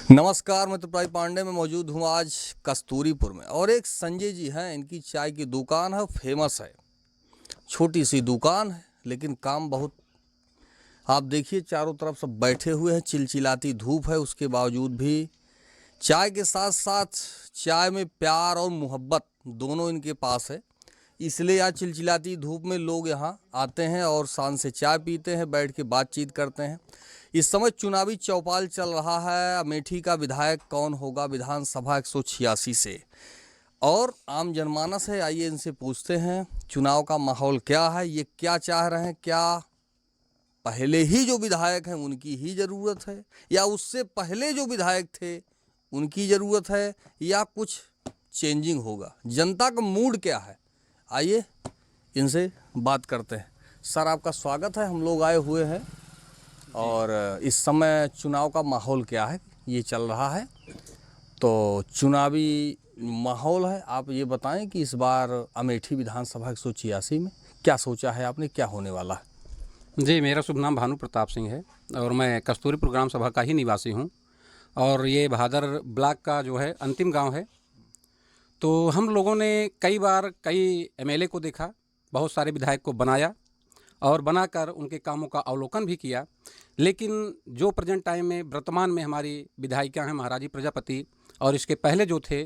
नमस्कार, मैं त्रिपुरारी पांडे में मौजूद हूँ आज कस्तूरीपुर में। और एक संजय जी हैं, इनकी चाय की दुकान है, फेमस है। छोटी सी दुकान है लेकिन काम बहुत। आप देखिए चारों तरफ सब बैठे हुए हैं, चिलचिलाती धूप है, उसके बावजूद भी चाय के साथ साथ चाय में प्यार और मोहब्बत दोनों इनके पास है। इसलिए आज चिलचिलाती धूप में लोग यहाँ आते हैं और शान से चाय पीते हैं, बैठ के बातचीत करते हैं। इस समय चुनावी चौपाल चल रहा है, अमेठी का विधायक कौन होगा विधानसभा 186 से, और आम जनमानस है। आइए इनसे पूछते हैं चुनाव का माहौल क्या है, ये क्या चाह रहे हैं, क्या पहले ही जो विधायक हैं उनकी ही ज़रूरत है, या उससे पहले जो विधायक थे उनकी ज़रूरत है, या कुछ चेंजिंग होगा, जनता का मूड क्या है। आइए इनसे बात करते हैं। सर, आपका स्वागत है। हम लोग आए हुए हैं और इस समय चुनाव का माहौल क्या है, ये चल रहा है, तो चुनावी माहौल है। आप ये बताएं कि इस बार अमेठी विधानसभा 186 में क्या सोचा है आपने, क्या होने वाला है। जी, मेरा शुभ नाम भानु प्रताप सिंह है और मैं कस्तूरीपुर ग्राम सभा का ही निवासी हूं। और ये भादर ब्लॉक का जो है अंतिम गांव है। तो हम लोगों ने कई बार कई एमएलए को देखा, बहुत सारे विधायक को बनाया और बनाकर उनके कामों का अवलोकन भी किया। लेकिन जो प्रेजेंट टाइम में वर्तमान में हमारी विधायिका हैं महाराजी प्रजापति, और इसके पहले जो थे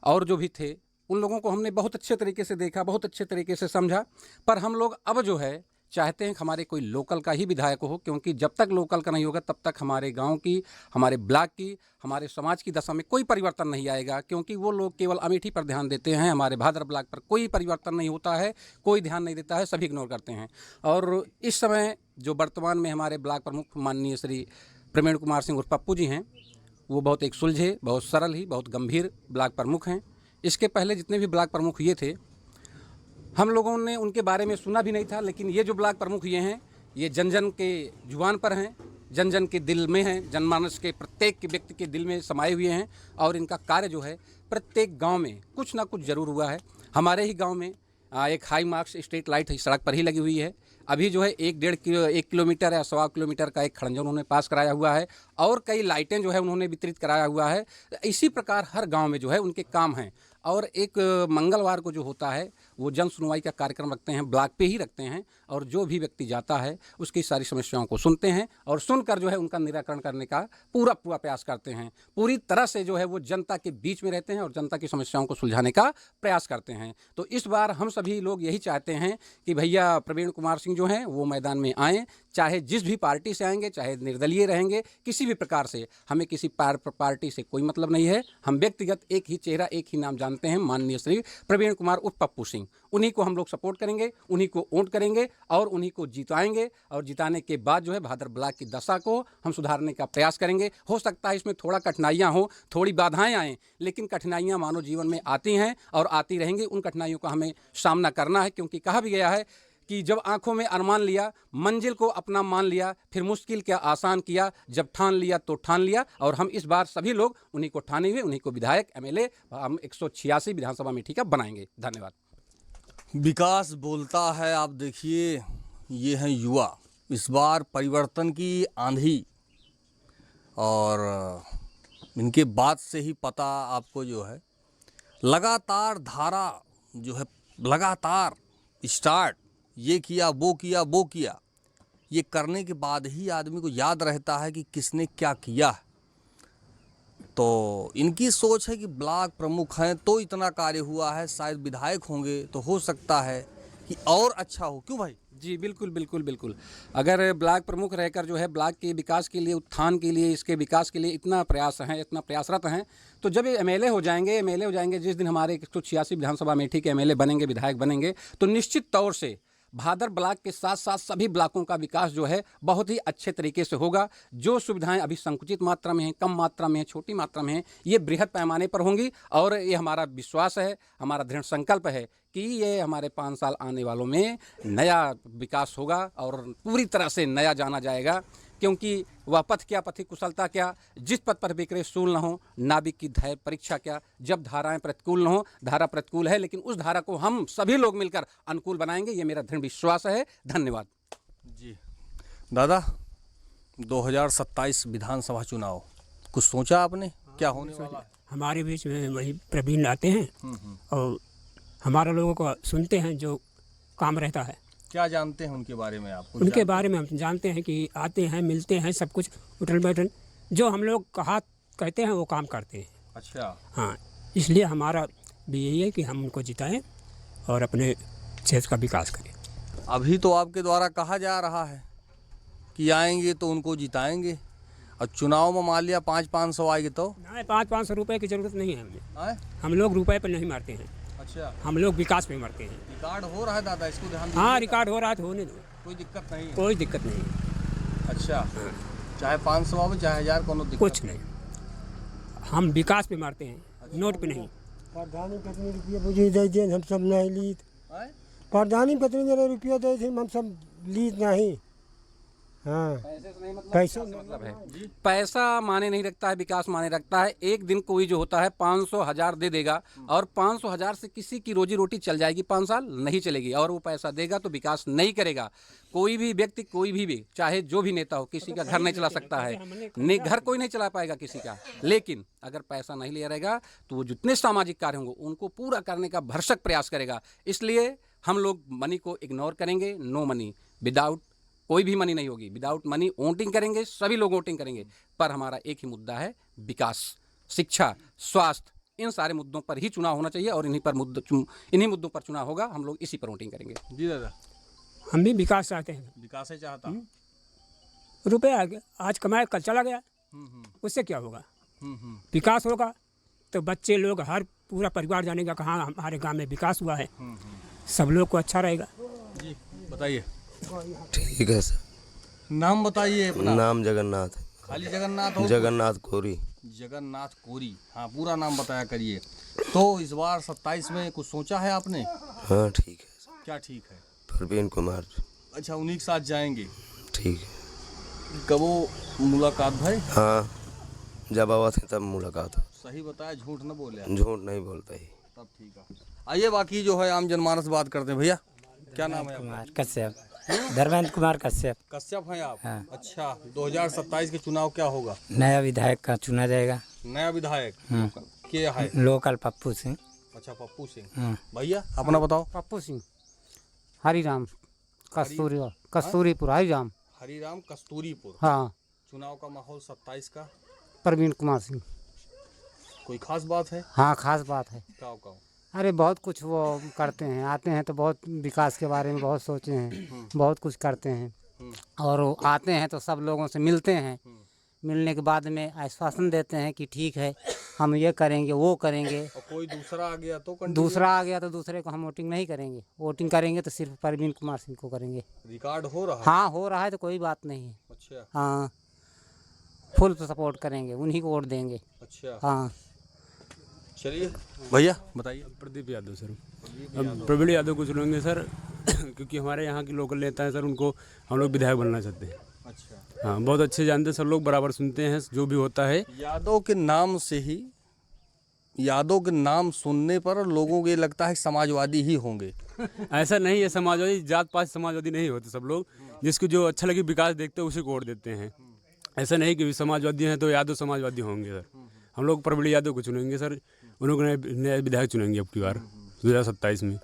और जो भी थे, उन लोगों को हमने बहुत अच्छे तरीके से देखा, बहुत अच्छे तरीके से समझा। पर हम लोग अब जो है चाहते हैं कि हमारे कोई लोकल का ही विधायक हो, क्योंकि जब तक लोकल का नहीं होगा तब तक हमारे गांव की, हमारे ब्लॉक की, हमारे समाज की दशा में कोई परिवर्तन नहीं आएगा। क्योंकि वो लोग केवल अमेठी पर ध्यान देते हैं, हमारे भादर ब्लॉक पर कोई परिवर्तन नहीं होता है, कोई ध्यान नहीं देता है, सभी इग्नोर करते हैं। और इस समय जो वर्तमान में हमारे ब्लॉक प्रमुख माननीय श्री प्रवीण कुमार सिंह उर्फ पप्पू जी हैं, वो बहुत एक सुलझे, बहुत सरल ही, बहुत गंभीर ब्लॉक प्रमुख हैं। इसके पहले जितने भी ब्लॉक प्रमुख ये थे, हम लोगों ने उनके बारे में सुना भी नहीं था। लेकिन ये जो ब्लॉक प्रमुख ये हैं, ये जन जन के जुबान पर हैं, जन जन के दिल में हैं, जनमानस के प्रत्येक के व्यक्ति के दिल में समाये हुए हैं। और इनका कार्य जो है प्रत्येक गांव में कुछ ना कुछ ज़रूर हुआ है। हमारे ही गांव में एक हाई मार्क्स स्ट्रीट लाइट सड़क पर ही लगी हुई है। अभी जो है 1 किलोमीटर या 1.25 किलोमीटर का एक खड़ंजा उन्होंने पास कराया हुआ है, और कई लाइटें जो है उन्होंने वितरित कराया हुआ है। इसी प्रकार हर गांव में जो है उनके काम हैं। और एक मंगलवार को जो होता है वो जन सुनवाई का कार्यक्रम रखते हैं, ब्लॉक पे ही रखते हैं। और जो भी व्यक्ति जाता है उसकी सारी समस्याओं को सुनते हैं और सुनकर जो है उनका निराकरण करने का पूरा प्रयास करते हैं। पूरी तरह से जो है वो जनता के बीच में रहते हैं और जनता की समस्याओं को सुलझाने का प्रयास करते हैं। तो इस बार हम सभी लोग यही चाहते हैं कि भैया प्रवीण कुमार सिंह जो हैं वो मैदान में आएँ, चाहे जिस भी पार्टी से आएंगे, चाहे निर्दलीय रहेंगे, किसी भी प्रकार से। हमें किसी पार्टी से कोई मतलब नहीं है। हम व्यक्तिगत एक ही चेहरा, एक ही नाम जानते हैं, माननीय श्री प्रवीण कुमार उर्फ पप्पू सिंह। उन्हीं को हम लोग सपोर्ट करेंगे, उन्हीं को वोट करेंगे और उन्हीं को जिताएंगे। और जिताने के बाद जो है भादर ब्लॉक की दशा को हम सुधारने का प्रयास करेंगे। हो सकता है इसमें थोड़ा कठिनाइयाँ हो, थोड़ी बाधाएं आएँ, लेकिन कठिनाइयाँ मानव जीवन में आती हैं और आती रहेंगी। उन कठिनाइयों का हमें सामना करना है, क्योंकि कहा भी गया है कि जब आंखों में अरमान लिया, मंजिल को अपना मान लिया, फिर मुश्किल क्या आसान किया, जब ठान लिया तो ठान लिया। और हम इस बार सभी लोग उन्हीं को ठाने हुए, उन्हीं को विधायक एमएलए हम 186 विधानसभा अमेठी का बनाएंगे। धन्यवाद। विकास बोलता है। आप देखिए, ये हैं युवा, इस बार परिवर्तन की आंधी, और इनके बात से ही पता आपको जो है लगातार धारा जो है, लगातार स्टार्ट, ये किया वो किया वो किया, ये करने के बाद ही आदमी को याद रहता है कि किसने क्या किया है। तो इनकी सोच है कि ब्लॉक प्रमुख हैं तो इतना कार्य हुआ है, शायद विधायक होंगे तो हो सकता है कि और अच्छा हो। क्यों भाई? जी बिल्कुल बिल्कुल बिल्कुल। अगर ब्लॉक प्रमुख रहकर जो है ब्लॉक के विकास के लिए, उत्थान के लिए, इसके विकास के लिए इतना प्रयास हैं, इतना प्रयासरत हैं, तो जब ये एमएलए हो जाएंगे, जिस दिन हमारे 186 विधानसभा अमेठी के एमएलए बनेंगे, विधायक बनेंगे, तो निश्चित तौर से भादर ब्लॉक के साथ साथ सभी ब्लॉकों का विकास जो है बहुत ही अच्छे तरीके से होगा। जो सुविधाएं अभी संकुचित मात्रा में हैं, कम मात्रा में हैं, छोटी मात्रा में हैं, ये बृहद पैमाने पर होंगी। और ये हमारा विश्वास है, हमारा दृढ़ संकल्प है कि ये हमारे 5 साल आने वालों में नया विकास होगा और पूरी तरह से नया जाना जाएगा। क्योंकि वह पथ क्या, पथि कुशलता क्या, जिस पथ पर विक्रय शूल न हो, नाविक की धैर्य परीक्षा क्या। जब धाराएं प्रतिकूल न हो, धारा प्रतिकूल है लेकिन उस धारा को हम सभी लोग मिलकर अनुकूल बनाएंगे, ये मेरा दृढ़ विश्वास है। धन्यवाद जी दादा, 2027 विधानसभा चुनाव कुछ सोचा आपने क्या होने वाला है? हमारे बीच में वही प्रवीण आते हैं और हमारा लोगों को सुनते हैं, जो काम रहता है क्या जानते हैं उनके बारे में आप? उनके बारे में हम जानते हैं कि आते हैं, मिलते हैं, सब कुछ उठन बैठन जो हम लोग कहा कहते हैं वो काम करते हैं। अच्छा, हाँ, इसलिए हमारा भी यही है कि हम उनको जिताएं और अपने क्षेत्र का विकास करें। अभी तो आपके द्वारा कहा जा रहा है कि आएंगे तो उनको जिताएंगे, और चुनाव में मान लिया 500-500 आएंगे तो? नहीं, 500 रुपये की ज़रूरत नहीं है हमें। आए? हम लोग रुपए पर नहीं मारते हैं, अच्छा, हम लोग विकास पे मारते हैं। रिकॉर्ड हो रहा है दादा, इसको ध्यान हाँ, दीजिएगा। रिकॉर्ड हो रहा है तो होने दो, कोई दिक्कत नहीं है। कोई दिक्कत नहीं है। अच्छा, चाहे 500 आवे चाहे 1000, कोनो दिक्कत कुछ नहीं, हम विकास पे मारते हैं, नोट पे नहीं। प्रधानी कितने रुपये बुझी दे दिए, हम सब नहीं लीत। आए? प्रधानी कितने जरा रुपया दे थे, हम सब लीत नहीं। हाँ, पैसे मतलब है पैसा माने नहीं रखता है, विकास माने रखता है। एक दिन कोई जो होता है 500,000 दे देगा और 500,000 से किसी की रोजी रोटी चल जाएगी, 5 साल नहीं चलेगी, और वो पैसा देगा तो विकास नहीं करेगा। कोई भी व्यक्ति, कोई भी चाहे जो भी नेता हो, किसी का घर नहीं चला सकता है, घर कोई नहीं चला पाएगा किसी का। लेकिन अगर पैसा नहीं लिया रहेगा तो वो जितने सामाजिक कार्य होंगे उनको पूरा करने का भरसक प्रयास करेगा। इसलिए हम लोग मनी को इग्नोर करेंगे। नो मनी, विदाउट कोई भी मनी नहीं होगी, विदाउट मनी वोटिंग करेंगे, सभी लोग वोटिंग करेंगे। पर हमारा एक ही मुद्दा है, विकास, शिक्षा, स्वास्थ्य, इन सारे मुद्दों पर ही चुनाव होना चाहिए और इन्हीं मुद्दों पर चुनाव होगा। हम लोग इसी पर वोटिंग करेंगे। जी दादा, हम भी विकास चाहते हैं। विकास ही चाहता। रुपये आ गया, आज कमाया कल चला गया, उससे क्या होगा? विकास होगा तो बच्चे लोग, हर पूरा परिवार जानेगा कहाँ हमारे गांव में विकास हुआ है, सब लोग को अच्छा रहेगा। जी बताइए। ठीक है सर। नाम बताइए अपना। नाम जगन्नाथ। खाली जगन्नाथ हो? जगन्नाथ कोरी। जगन्नाथ कोरी, हाँ, पूरा नाम बताया करिए। तो इस बार 27 में कुछ सोचा है आपने? हाँ ठीक है सर। क्या ठीक है? प्रवीण कुमार। अच्छा, उन्हीं के साथ जाएंगे? ठीक है। कब वो मुलाकात भाई? हाँ, जब आवा थे तब मुलाकात हो। सही बताया, झूठ न बोले? झूठ नहीं बोलता ही। तब ठीक है। आइए बाकी जो है आम जनमानस बात करते हैं। भैया क्या नाम है आपका? कश्यप, धर्मेंद्र कुमार कश्यप। कश्यप हैं आप? हाँ। अच्छा, 2027 के चुनाव क्या होगा? नया विधायक का चुना जाएगा। नया विधायक क्या है? लोकल पप्पू सिंह। अच्छा, पप्पू सिंह। भैया अपना बताओ। पप्पू सिंह, हरिराम, कस्तूरीपुर, हरिराम। हरिराम, कस्तूरीपुर। हाँ, चुनाव का माहौल 27 का? प्रवीण कुमार सिंह। कोई खास बात है? हाँ, खास बात है। काओ? अरे बहुत कुछ वो करते हैं, आते हैं तो बहुत विकास के बारे में बहुत सोचे हैं, बहुत कुछ करते हैं। और वो आते हैं तो सब लोगों से मिलते हैं, मिलने के बाद में आश्वासन देते हैं कि ठीक है हम ये करेंगे, वो करेंगे। और कोई दूसरा आ गया तो? दूसरा आ गया तो दूसरे को हम वोटिंग नहीं करेंगे, वोटिंग करेंगे तो सिर्फ प्रवीण कुमार सिंह को करेंगे। रिकॉर्ड हो रहा है? हाँ, हो रहा है तो कोई बात नहीं है। अच्छा। हाँ, फुल सपोर्ट करेंगे, उन्हीं को वोट देंगे। अच्छा, हाँ। चलिए भैया बताइए। प्रदीप यादव सर। अब प्रवीण यादव को चुनेंगे सर क्योंकि हमारे यहाँ के लोकल नेता हैं सर, उनको हम लोग विधायक बनना चाहते हैं। अच्छा, हाँ, बहुत अच्छे जानते हैं, सब लोग बराबर सुनते हैं जो भी होता है। यादव के नाम से ही, यादव के नाम सुनने पर लोगों को ये लगता है समाजवादी ही होंगे। ऐसा नहीं है, समाजवादी जात पात समाजवादी नहीं होते सब लोग। जिसको जो अच्छा लगे विकास देखते हैं उसी को वोट देते हैं। ऐसा नहीं कि समाजवादी हैं तो यादव समाजवादी होंगे सर। हम लोग प्रवीण यादव को चुनेंगे सर, उनको नए विधायक चुनेंगे अब की बार 2027 में।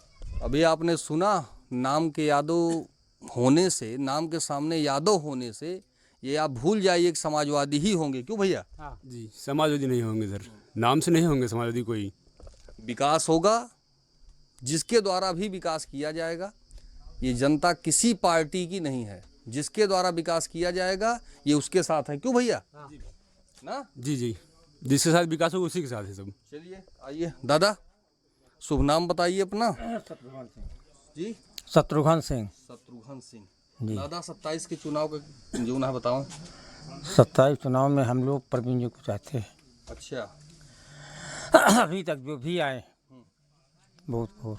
अभी आपने सुना, नाम के यादव होने से, नाम के सामने यादव होने से ये आप भूल जाइए कि समाजवादी ही होंगे। क्यों भैया? जी, समाजवादी नहीं होंगे सर, नाम से नहीं होंगे समाजवादी। कोई विकास होगा जिसके द्वारा भी विकास किया जाएगा। ये जनता किसी पार्टी की नहीं है, जिसके द्वारा विकास किया जाएगा ये उसके साथ है। क्यों भैया? ना? जी, जिसके साथ विकास होगा उसी के साथ है सब। चलिए आइए दादा, शुभ नाम बताइए अपना। जी, शत्रुघ्न सिंह। शत्रुघ्न सिंह। दादा 27 के चुनाव का जो ना बताओ। 27 चुनाव में हम लोग प्रवीण जी को चाहते हैं। अच्छा, अभी तक जो भी आए बहुत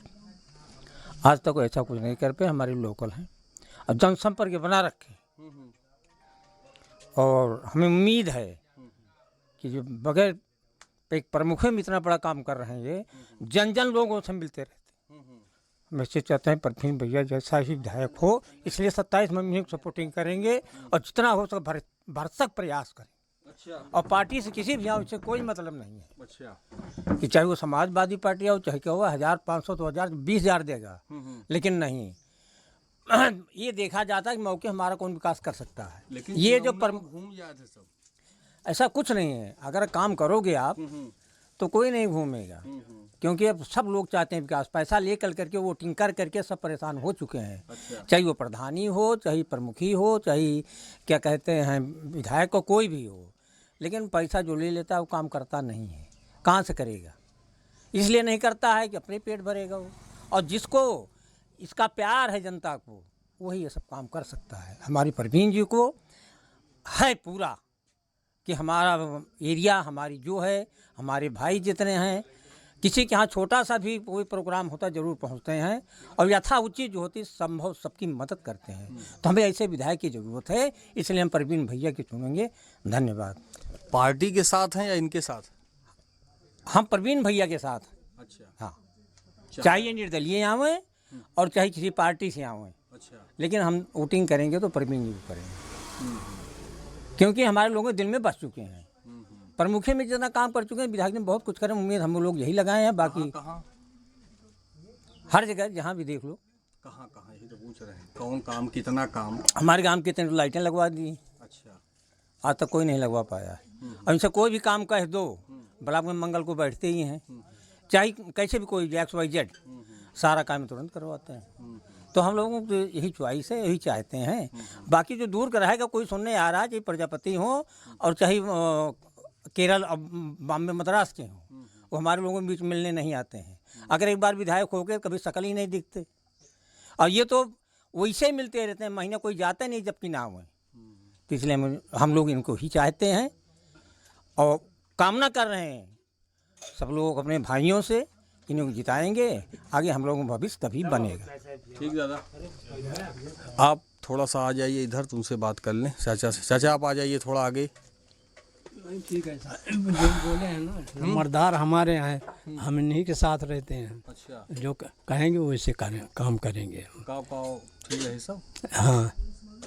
आज तक ऐसा कुछ नहीं कर पाए। हमारे लोकल हैं और जनसंपर्क बना रखे, और हमें उम्मीद है कि जो बगैर एक प्रमुख में इतना बड़ा काम कर रहे हैं, ये जन लोगों से मिलते रहते। हम इससे चाहते हैं प्रवीण भैया जैसा ही विधायक हो, इसलिए 27 में हम सपोर्टिंग करेंगे और जितना हो सके भरसक प्रयास करें। और पार्टी से किसी भी यहाँ से कोई मतलब नहीं है अच्छा। कि चाहे वो समाजवादी पार्टी हो चाहे क्या हो, 1,500 तो 1,000 20,000 देगा, लेकिन नहीं ये देखा जाता है कि मौके हमारा कौन विकास कर सकता है। लेकिन ये जो घूम जाए थे सब। ऐसा कुछ नहीं है, अगर काम करोगे आप तो कोई नहीं घूमेगा, क्योंकि अब सब लोग चाहते हैं विकास। पैसा ले करके वोटिंग करके सब परेशान हो चुके हैं। अच्छा। चाहे वो प्रधानी हो, चाहे प्रमुखी हो, चाहे क्या कहते हैं विधायक को, कोई भी हो, लेकिन पैसा जो ले लेता है वो काम करता नहीं है। कहाँ से करेगा? इसलिए नहीं करता है कि अपने पेट भरेगा वो, और जिसको इसका प्यार है जनता को, वही ये सब काम कर सकता है। हमारी परवीन जी को है पूरा कि हमारा एरिया, हमारी जो है, हमारे भाई जितने हैं, किसी के यहाँ छोटा सा भी कोई प्रोग्राम होता जरूर पहुँचते हैं, और यथा उचित जो होती संभव सबकी मदद करते हैं। तो हमें ऐसे विधायक की ज़रूरत है, इसलिए हम परवीन भैया की चुनेंगे। धन्यवाद। पार्टी के साथ हैं या इनके साथ? हम परवीन भैया के साथ। अच्छा। हाँ, चाहे ये निर्दलीय आवें और चाहे किसी पार्टी से आवें, अच्छा। लेकिन हम वोटिंग करेंगे तो परवीन जी को करेंगे, क्योंकि हमारे लोगों के दिल में बस चुके हैं। प्रमुखे में जितना काम कर चुके हैं, विधायक ने बहुत कुछ करें, उम्मीद हम लोग यही लगाए हैं। बाकी कहाँ हर जगह जहाँ भी देख लो। कहाँ कहाँ यही तो पूछ रहे हैं, कौन काम, कितना काम? हमारे गांव की इतनी लाइटें लगवा दी, अच्छा। आज तक कोई नहीं लगवा पाया है। और इनसे कोई भी काम कह दो, ब्लॉक में मंगल को बैठते ही हैं, चाहे कैसे भी कोई XYZ, सारा काम तुरंत करवाते हैं। तो हम लोगों को यही च्वाइस है, यही चाहते हैं। बाकी जो दूर का रहेगा, कोई सुनने आ रहा है, चाहे प्रजापति हो और चाहे केरल बॉम्बे मद्रास के हों, वो हमारे लोगों के बीच मिलने नहीं आते हैं। अगर एक बार विधायक हो गए, कभी शकल ही नहीं दिखते, और ये तो वैसे ही मिलते रहते हैं, महीना कोई जाता नहीं जबकि ना हुए। तो इसलिए हम लोग इनको ही चाहते हैं और कामना कर रहे हैं सब लोग अपने भाइयों से, इन्हें को जिताएंगे, आगे हम लोगों का भविष्य तभी बनेगा। ठीक दादा, आप थोड़ा सा आ जाइए इधर, तुमसे बात कर लें चाचा से। चाचा आप आ जाइए थोड़ा आगे। ठीक है, बोले हैं ना, मर्दार हमारे हैं, हम इन्हीं के साथ रहते हैं। अच्छा। जो कहेंगे वैसे काम करेंगे। काव ठीक रहे सब? हाँ,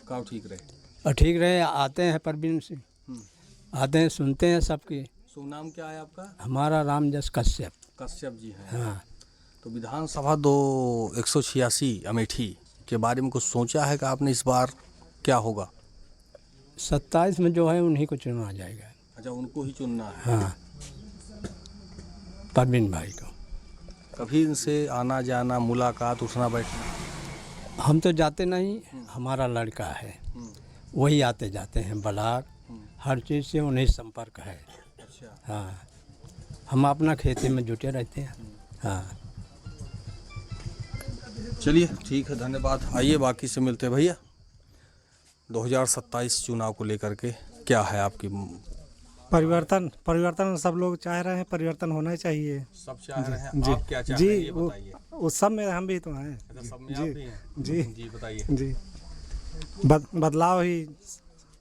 काव ठीक रहे और ठीक रहे। आते हैं परवीन से, आते हैं, सुनते हैं सबकी। शुभ नाम क्या है आपका? हमारा रामजस कश्यप। कश्यप जी हैं। हाँ। तो विधानसभा 186 अमेठी के बारे में कुछ सोचा है कि आपने इस बार क्या होगा? 27 में जो है उन्हीं को चुना जाएगा। अच्छा, उनको ही चुनना है। हाँ, परवीन भाई को। कभी इनसे आना जाना, मुलाकात, उठना बैठना? हम तो जाते नहीं, हमारा लड़का है, वही आते जाते हैं ब्लॉक, हर चीज़ से उन्हें संपर्क है। अच्छा। हाँ, हम अपना खेती में जुटे रहते हैं। हाँ, चलिए ठीक है, धन्यवाद। आइए बाकी से मिलते हैं। भैया 2027 चुनाव को लेकर के क्या है आपकी? परिवर्तन सब लोग चाह रहे हैं, परिवर्तन होना चाहिए। सब चाह रहे हैं, आप क्या चाह रहे हैं ये बताइए। उस सब में हम भी तो हैं। अच्छा, सब में आप भी हैं? जी बताइए। जी, बदलाव ही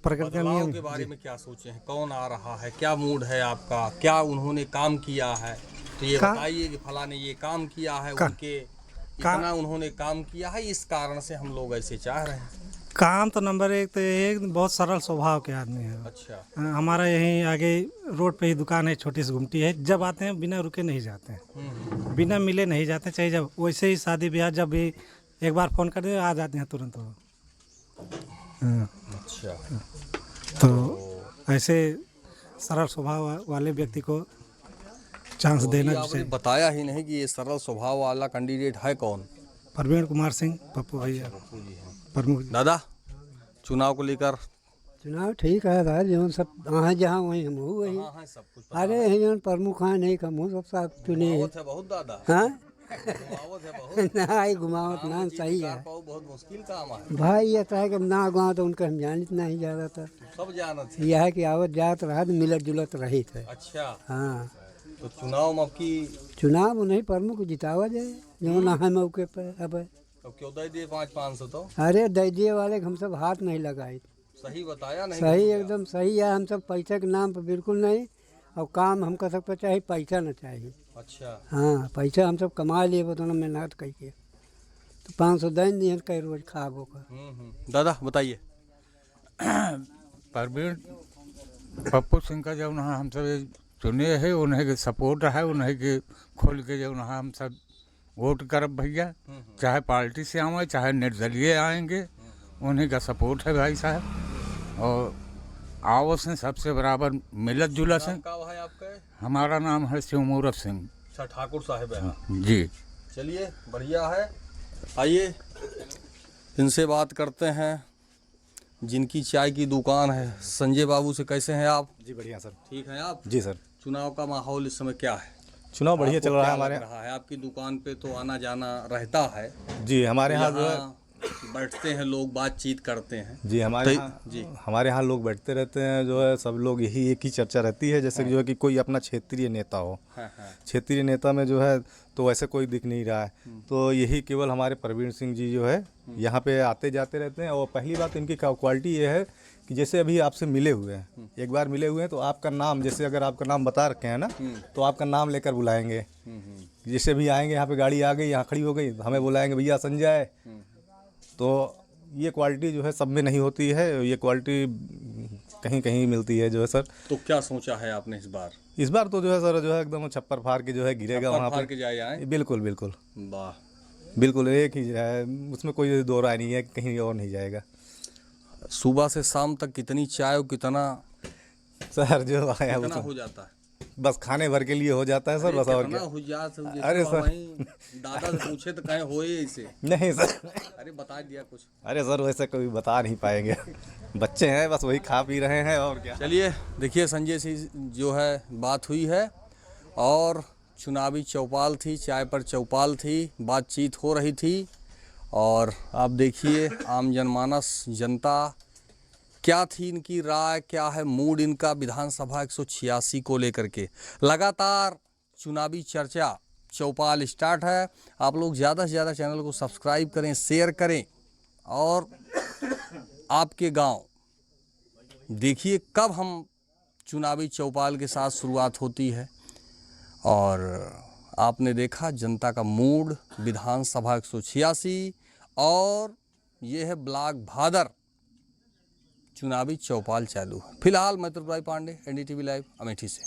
प्रकृति का नियम के बारे में क्या सोचे हैं? कौन आ रहा है? क्या मूड है आपका? क्या उन्होंने काम किया है? तो ये बताइए कि फला ने ये काम किया है, उनके इतना उन्होंने काम किया है, इस कारण से हम लोग ऐसे चाह रहे हैं। काम तो नंबर 1 तो एक बहुत सरल स्वभाव के आदमी है। अच्छा। हमारा यहीं आगे रोड पे ही दुकान है, छोटी सी गुमटी है। जब आते हैं बिना रुके नहीं जाते हैं, बिना मिले नहीं जाते। चाहे जब वैसे ही शादी ब्याह, जब भी एक बार फ़ोन कर दे आ जाते हैं तुरंत। अच्छा। तो ऐसे सरल स्वभाव वाले व्यक्ति को चांस देना आपने बताया ही नहीं कि ये सरल स्वभाव वाला कैंडिडेट है कौन? परवीन कुमार सिंह, पप्पू भैया प्रमुख। दादा, चुनाव को लेकर? चुनाव ठीक है भाई, जो सब वहाँ जहाँ वहीं हम हो वही। अरे यहाँ प्रमुख हैं नहीं कम हो, सब साथ चुने हैं। बहुत दादा। हाँ, घुमावत है बहुत। नहीं घुमावत ना, सही है बहुत मुश्किल काम है भाई। ये तो है कि ना गाँव तो उनका हम जानित नहीं ज़्यादा था, सब जानत है। यह है कि आवत जात रहा तो मिलत जुलत रही थे। अच्छा। हाँ, तो चुनाव में आपकी चुनाव उन्हीं प्रमुख जितावा जाए जो ना है मौके पर। अब क्यों दे दिए 500-500? तो अरे दैजिए वाले हम सब हाथ नहीं लगाए। सही बताया नहीं? सही, एकदम सही है। हम सब पैसे के नाम पर बिल्कुल नहीं, और काम हम कर सकते, चाहे पैसा न चाहिए। अच्छा। हाँ, पैसा हम सब कमा लिए, बताना मेहनत करके। तो 500 दिन दिए कई रोज खाबो का। दादा बताइए। परवीन पप्पू सिंह का जब हम सब चुने है, उन्हें के सपोर्ट है, उन्हें के खोल के जब हम सब वोट करब भैया, चाहे पार्टी से आवे चाहे निर्दलीय आएंगे, उन्हीं का सपोर्ट है भाई साहब। और आओ से सबसे बराबर मिलत जुलत है। हमारा नाम है शिवमूर्त सिंह। अच्छा, ठाकुर साहब है जी। चलिए बढ़िया है, आइए इनसे बात करते हैं जिनकी चाय की दुकान है। संजय बाबू से कैसे हैं आप? जी बढ़िया सर। ठीक हैं आप? जी सर। चुनाव का माहौल इस समय क्या है? चुनाव बढ़िया चल रहा है हमारे। रहा है आपकी दुकान पे तो आना जाना रहता है? जी हमारे यहाँ जो है बैठते हैं लोग, बातचीत करते हैं। जी हमारे यहाँ लोग बैठते रहते हैं, जो है सब लोग यही एक ही चर्चा रहती है, जैसे जो है कि कोई अपना क्षेत्रीय नेता हो। क्षेत्रीय नेता में जो है तो वैसे कोई दिख नहीं रहा है, तो यही केवल हमारे प्रवीण सिंह जी जो है यहाँ पे आते जाते रहते हैं। और पहली बात इनकी क्वालिटी ये है कि जैसे अभी आपसे मिले हुए हैं, एक बार मिले हुए हैं तो आपका नाम, जैसे अगर आपका नाम बता रखे हैं ना, तो आपका नाम लेकर बुलाएंगे। जैसे भी आएंगे, यहाँ पे गाड़ी आ गई, यहाँ खड़ी हो गई, हमें बुलाएंगे भैया संजय। तो ये क्वालिटी जो है सब में नहीं होती है, ये क्वालिटी कहीं कहीं मिलती है जो है सर। तो क्या सोचा है आपने इस बार? इस बार तो जो है सर जो है एकदम छप्पर फाड़ के जो है गिरेगा वहाँ पे। बिल्कुल बिल्कुल। वाह, बिल्कुल एक ही है, उसमें कोई दो राय नहीं है, कहीं और नहीं जाएगा। सुबह से शाम तक कितनी चाय और कितना सर जो आया कितना हो जाता है? बस खाने भर के लिए हो जाता है सर, बस और क्या। अरे सर, दादा से पूछे तो कहीं हो ही ऐसे? नहीं सर। अरे बता दिया कुछ। अरे सर वैसे कोई बता नहीं पाएंगे, बच्चे हैं बस वही खा पी रहे हैं और क्या। चलिए देखिए, संजय से जो है बात हुई है और चुनावी चौपाल थी, चाय पर चौपाल थी, बातचीत हो रही थी। और आप देखिए आम जनमानस, जनता क्या थी इनकी राय, क्या है मूड इनका विधानसभा 186 को लेकर के। लगातार चुनावी चर्चा, चौपाल स्टार्ट है। आप लोग ज़्यादा से ज़्यादा चैनल को सब्सक्राइब करें, शेयर करें और आपके गांव देखिए कब हम चुनावी चौपाल के साथ शुरुआत होती है। और आपने देखा जनता का मूड, विधानसभा 186 और ये है ब्लॉक भादर चुनावी चौपाल चालू है। फिलहाल मैं त्रिपुरारी पांडे, NDTV लाइव, अमेठी से।